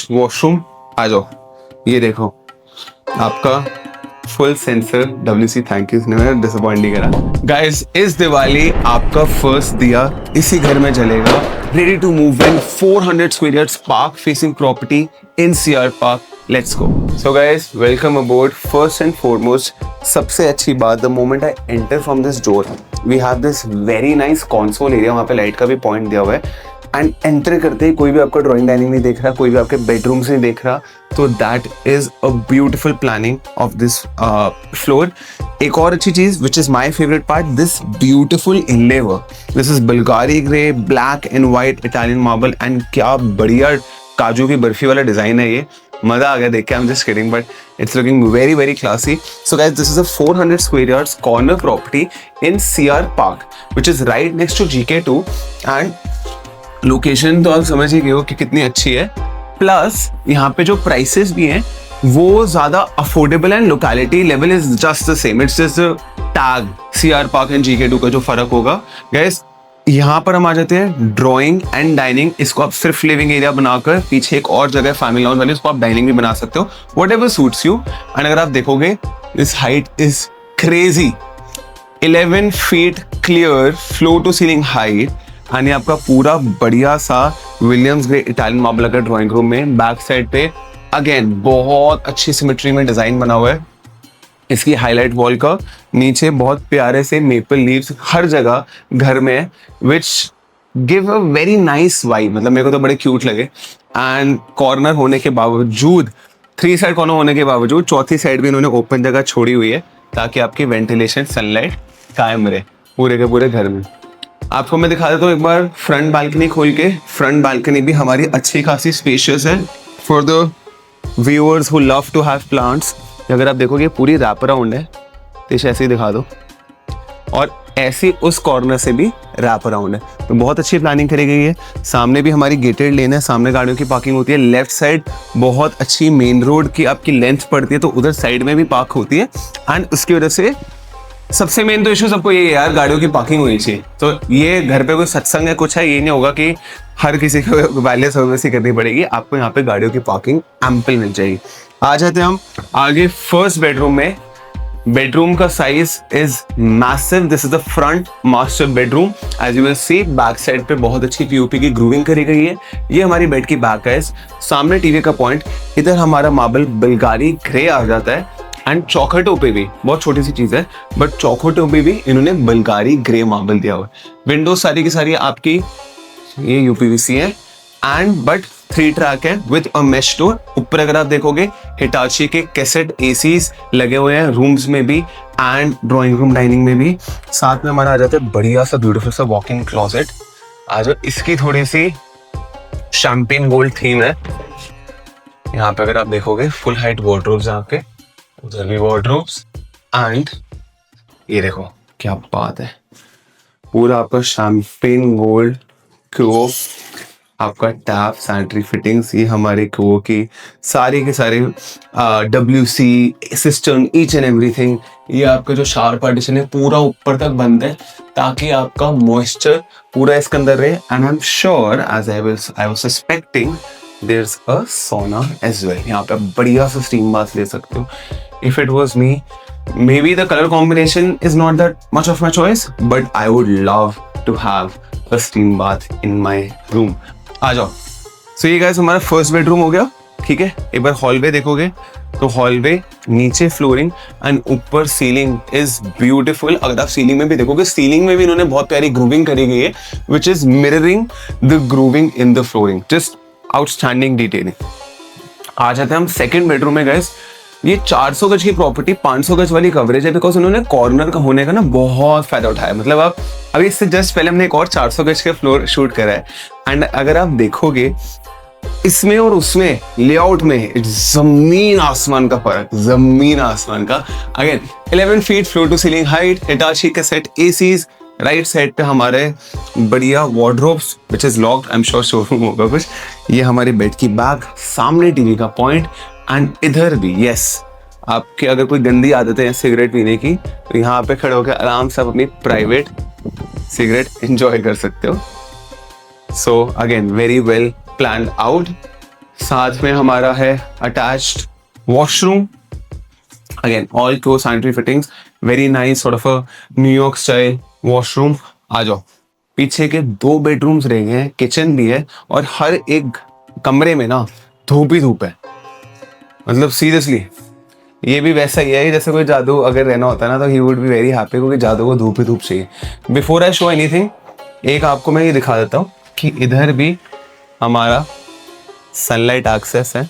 Attach washroom. आ जाओ, ये देखो आपका full sensor WC। Thank you, इसने मेरा डिसअपॉइंट नहीं करा। गाइस, इस दिवाली आपका फर्स्ट दिया इसी घर में जलेगा। Ready to move in 400 square yards park facing property in CR park. Let's go. So guys, welcome aboard. First and foremost, सबसे अच्छी बात, the moment I enter from this door we have this very nice console area. वहाँ पे light का भी point दिया हुआ है। एंड एंटर करते ही कोई भी आपका ड्राइंग डाइनिंग नहीं देख रहा, कोई भी आपके बेडरूम्स नहीं देख रहा, तो that is a beautiful planning of this floor. एक और अच्छी चीज which is my favourite part, this beautiful inlay work. This is Bulgari grey, black and white Italian marble. And क्या बढ़िया काजू की बर्फी वाला डिजाइन है ये, मजा आ गया देख के। I am just kidding, but it's looking very very classy. So guys, this is a 400 square yards corner property in CR park which is right next to GK2। And location तो आप समझ ही गए हो कि कितनी अच्छी है। प्लस यहाँ पे जो प्राइसेस भी हैं वो ज्यादा affordable and locality level is just the same. It's just tag CR park and GK2 का जो फर्क होगा। गाइस, यहाँ पर हम आ जाते हैं ड्राइंग एंड डाइनिंग। इसको आप सिर्फ लिविंग एरिया बनाकर पीछे एक और जगह फैमिली लॉन वाली, उसको आप डाइनिंग भी बना सकते हो, व्हाटएवर सूट्स यू। एंड अगर आप देखोगे, this height is crazy, 11 feet clear floor to ceiling height. यानी आपका पूरा बढ़िया सा विलियम्स ग्रे इटालियन मार्बल लगा ड्राइंग रूम में। बैक साइड पे अगेन बहुत अच्छी सिमेट्री में डिजाइन बना हुआ है। इसकी हाईलाइट वॉल का नीचे बहुत प्यारे से मेपल लीव्स हर जगह घर में, which give a very nice vibe. मतलब मेरे को तो बड़े क्यूट लगे। एंड कॉर्नर होने के बावजूद, 3 साइड कॉर्नर होने के बावजूद, चौथी साइड भी इन्होंने ओपन जगह छोड़ी हुई है ताकि आपकी वेंटिलेशन सनलाइट कायम रहे पूरे के पूरे घर में। आपको मैं दिखा देता हूँ एक बार फ्रंट बालकनी खोल के। फ्रंट बालकनी भी हमारी अच्छी खासी स्पेशियस है for the viewers who love to have plants. अगर आप देखोगे पूरी रैप अराउंड है, तो इसे ऐसे ही दिखा दो, और ऐसी उस कॉर्नर से भी रैप अराउंड है, तो बहुत अच्छी प्लानिंग करी गई है। सामने भी हमारी गेटेड लेन है, सामने गाड़ियों की पार्किंग होती है। लेफ्ट साइड बहुत अच्छी मेन रोड की आपकी लेंथ पड़ती है, तो उधर साइड में भी पार्क होती है। एंड उसकी वजह से सबसे मेन तो इशू सबको ये है यार, गाड़ियों की पार्किंग होनी चाहिए। तो ये घर पे कोई सत्संग है कुछ है, ये नहीं होगा कि हर किसी को वैले सर्विस ही करनी पड़ेगी। आपको यहाँ पे गाड़ियों की पार्किंग एम्पल मिल जाएगी। आ जाते हैं हम आगे फर्स्ट बेडरूम में। बेडरूम का size is massive. This is the front master bedroom. As you will see, back side पे बहुत अच्छी POP की ग्रूविंग करी गई है। ये हमारी बेड की बैक है। सामने टीवी का पॉइंट, इधर हमारा मार्बल बुल्गारी ग्रे आ जाता है। एंड चौखटों पे भी, बहुत छोटी सी चीज है, बट चौखटों पे भी इन्होंने बुल्गारी ग्रे मार्बल दिया हुआ है। विंडोज सारी की सारी आपकी ये UPVC है। एंड बट 3 ट्रैक है विद अ मेश डोर। ऊपर अगर आप देखोगे, हिटाची के कैसेट ACs लगे हुए हैं रूम्स में भी एंड ड्राइंग रूम डाइनिंग में भी। साथ में हमारा आ जाता है बढ़िया सा ब्यूटीफुल सा वॉक-इन क्लोजेट। आज इसकी थोड़ी सी शैंपेन गोल्ड थीम है। यहाँ पे अगर आप देखोगे फुल हाइट वार्डरोब्स, यहाँ पे उधर भी वार्डरोब्स। एंड ये देखो क्या बात है, पूरा आपका शैंपेन गोल्ड क्रो, आपका टैप, सैनिटरी फिटिंग्स, ये हमारे क्रो की सारी के सारे WC system, each and everything. ये आपका जो शावर पार्टीशन है पूरा ऊपर तक बंद है ताकि आपका मॉइस्चर पूरा इसके अंदर रहे। And I am sure, as I was suspecting, there's a sauna as well. यहाँ पे बढ़िया सा स्टीम बाथ ले सकते हो। If it was me, maybe the color combination is not that much of my choice, but I would love to have a steam bath in my room. आ जाओ। So ये guys हमारा first bedroom हो गया, ठीक है। एक बार hallway देखोगे तो हॉलवे नीचे फ्लोरिंग एंड ऊपर सीलिंग इज ब्यूटीफुल। अगर आप सीलिंग में भी देखोगे, सीलिंग में भी इन्होंने बहुत प्यारी ग्रूविंग करी गई है, which is mirroring the grooving in the flooring. Just outstanding detailing. आ जाते हैं हम सेकंड बेडरूम में। गाइस, ये 400 गज की प्रॉपर्टी 500 गज वाली कवरेज है, बिकॉज उन्होंने कॉर्नर का होने का ना बहुत फायदा उठाया। मतलब आप अभी इससे जस्ट पहले हमने एक और 400 गज के फ्लोर शूट करा है। एंड अगर आप देखोगे इसमें और उसमें लेआउट में जमीन आसमान का फर्क, जमीन आसमान का। Again 11 feet floor to ceiling height, Hitachi के सेट ACs। राइट साइड पे हमारे बढ़िया wardrobes which is locked, I am sure showroom होगा कुछ। ये हमारी बेड की बैग, सामने टीवी का पॉइंट। एंड इधर भी यस, आपके अगर कोई गंदी आदतें हैं सिगरेट पीने की, तो यहाँ पे खड़े होकर आराम से आप अपनी प्राइवेट सिगरेट एंजॉय कर सकते हो। So again very well planned out. साथ में हमारा है अटैच्ड वॉशरूम, अगेन ऑल को sanitary fittings, very nice sort of a New York style washroom. आ जाओ, पीछे के 2 बेडरूम्स रह गए हैं, किचन भी है, और हर एक कमरे में ना धूप ही धूप है। मतलब सीरियसली ये भी वैसा ही है जैसे कोई जादू अगर रहना होता है ना, तो he would be very happy, क्योंकि जादू को धूप ही धूप चाहिए। बिफोर आई शो एनीथिंग, एक आपको मैं ये दिखा देता हूँ कि इधर भी हमारा सनलाइट एक्सेस है।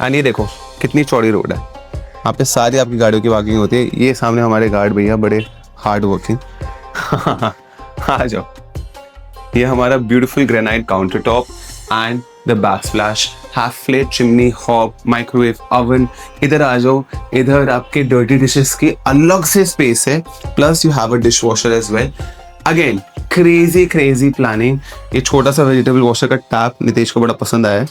एंड ये देखो कितनी चौड़ी रोड है, यहाँ पे सारी आपकी गाड़ियों की पार्किंग होती है। ये सामने हमारे गार्ड भैया बड़े हार्ड वर्किंग। आ जाओ, ये हमारा beautiful granite counter top and the backsplash, half flat chimney, hob, microwave, oven. इधर आ जाओ, इधर आपके डर्टी डिशेस की अलग से स्पेस है, plus you have a dish washer as well. Again crazy crazy planning. ये छोटा सा वेजिटेबल वॉशर का टैप नितेश को बड़ा पसंद आया है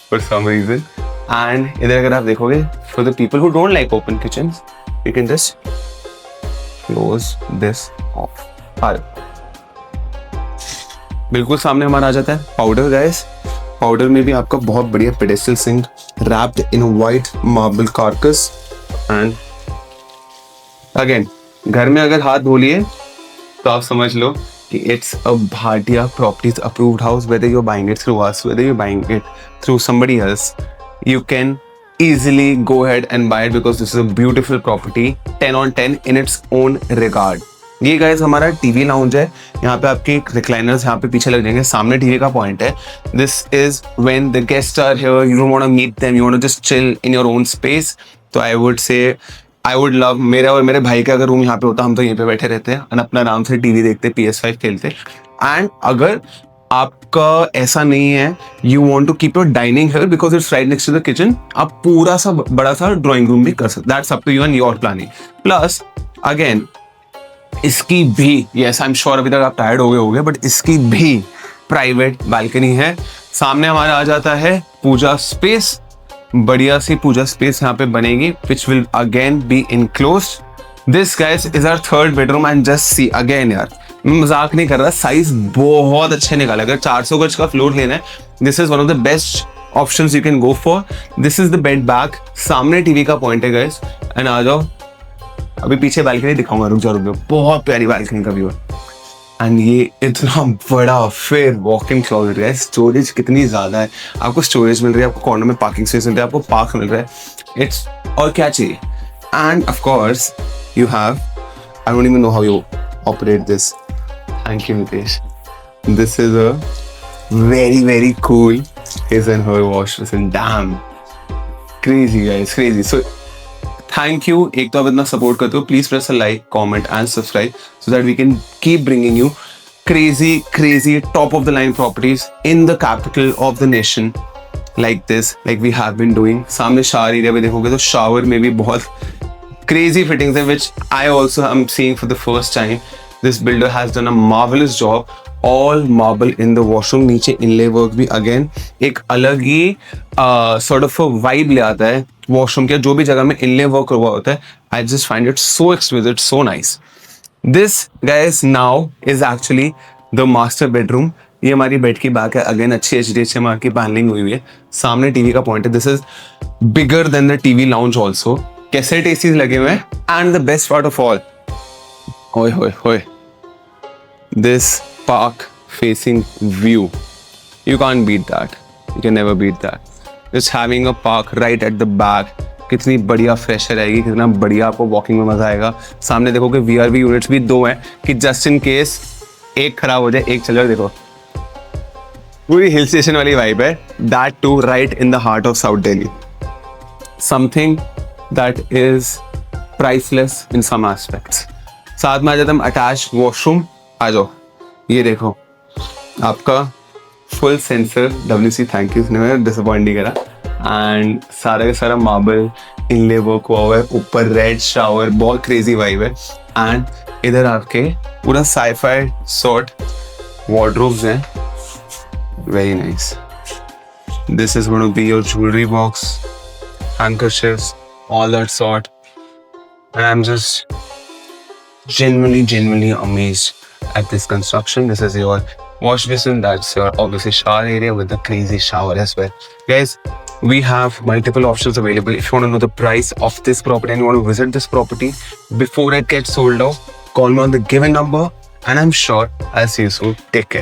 फॉर सम रीजन। एंड इधर अगर आप देखोगे, for the people who don't like open kitchen, you can just close this of. बिल्कुल सामने हमारा आ जाता है पाउडर। गाइस, पाउडर में भी आपका बहुत बढ़िया pedestal sink wrapped in white marble carcass. And again घर में अगर हाथ धो लिए तो आप समझ लो कि it's a Bhatia properties approved house. Whether you are buying it through us, whether you are buying it through somebody else, you can easily go ahead and buy it because this is a beautiful property, 10 on 10 in its own regard. ये guys हमारा TV lounge है। यहाँ पे आपके recliners यहाँ पे पीछे लग जाएंगे, सामने टीवी का पॉइंट है। This is when the guest are here, you don't want to meet them, you want to just chill in your own space. तो आई वुड लव, मेरा और मेरे भाई का अगर रूम यहाँ पे होता, हम तो यहीं पे बैठे रहते हैं और अपना आराम से टीवी देखते, PS5 खेलते। एंड अगर आपका ऐसा नहीं है, you want to keep your dining here because it's right next to the kitchen, आप पूरा सा बड़ा सा ड्राइंग रूम भी कर सकते। That's up to you and your planning. Plus again इसकी भी, यस आई एम श्योर अभी तक आप टायर्ड हो गए होंगे, बट इसकी भी प्राइवेट बालकनी है। सामने हमारा आ जाता है पूजा स्पेस, बढ़िया सी पूजा स्पेस यहाँ पे बनेगी, which will again be enclosed. This guys is our third bedroom and just see again, यार मैं मजाक नहीं कर रहा, साइज बहुत अच्छे निकाला। अगर 400 गज का फ्लोर लेना है, this is one of the best options you can go for. This is the bed back, सामने टीवी का पॉइंट है गाइस। एंड आ जाओ, अभी पीछे बालकनी दिखाऊंगा, रुक जाओ, बहुत प्यारी बालकनी का व्यू है। एंड ये इतना बड़ा फिर वॉक इन क्लोजेट है, स्टोरेज कितनी ज्यादा है, आपको स्टोरेज मिल रही है, आपको कॉर्नर में पार्किंग स्पेस मिल रहा है, आपको पार्क मिल रहा है, इट्स और क्या चाहिए। End of course you have, I don't even know how you operate this, thank you Nitesh, this is a very cool his and her wash basin, damn crazy guys, crazy. So thank you, एक तो आप इतना support करते हो, please press a like, comment and subscribe so that we can keep bringing you crazy top of the line properties in the capital of the nation like this, like we have been doing. सामने shower area में देखोगे तो shower में भी बहुत crazy fittings है, which I also am seeing for the first time. This builder has done a marvelous job. All marble in the washroom, नीचे inlay work भी again एक अलग ही sort of a vibe ले आता है वॉशरूम के, जो भी जगह में inlay work हुआ होता है। I just find it so exquisite, so nice. This guys now is actually the master bedroom. ये हमारी बेड की बैक है, अगेन अच्छी HDHMR की पैनलिंग हुई है, सामने टीवी का पॉइंट है। This is bigger than the TV lounge also, cassette ACs लगे हुए हैं। And the best part of all, होय होय होय, this park facing view, you can't beat that, you can never beat that. Just having a park right at the back, कितनी बढ़िया fresher आएगी, कितना बढ़िया आपको वॉकिंग में मजा आएगा। सामने देखोगे VRV यूनिट्स भी 2 हैं कि जस्ट इन केस एक खराब हो जाए, एक चल जाए। देखो पूरी हिल स्टेशन वाली वाइब है, that too right in the heart of South Delhi, something that is priceless in some aspects. साथ में आ जाता है अटैच वॉशरूम, आ जाओ, ये देखो आपका full sensor WC, thank you, इसने डिसअपॉइंट नहीं करा। एंड सारा का सारा मार्बल इनले वर्क हुआ हुआ है, ऊपर रेड शावर, बहुत क्रेजी वाइब है। एंड इधर आपके पूरा साइफाई सॉर्ट वार्डरोब्स हैं, very nice. This is gonna be your jewellery box, handkerchiefs, all that sort. And I'm just genuinely amazed at this construction. This is your wash basin, that's your obviously shower area with the crazy shower as well. Guys, we have multiple options available. If you want to know the price of this property and you want to visit this property before it gets sold out, call me on the given number and I'm sure I'll see you soon. Take care.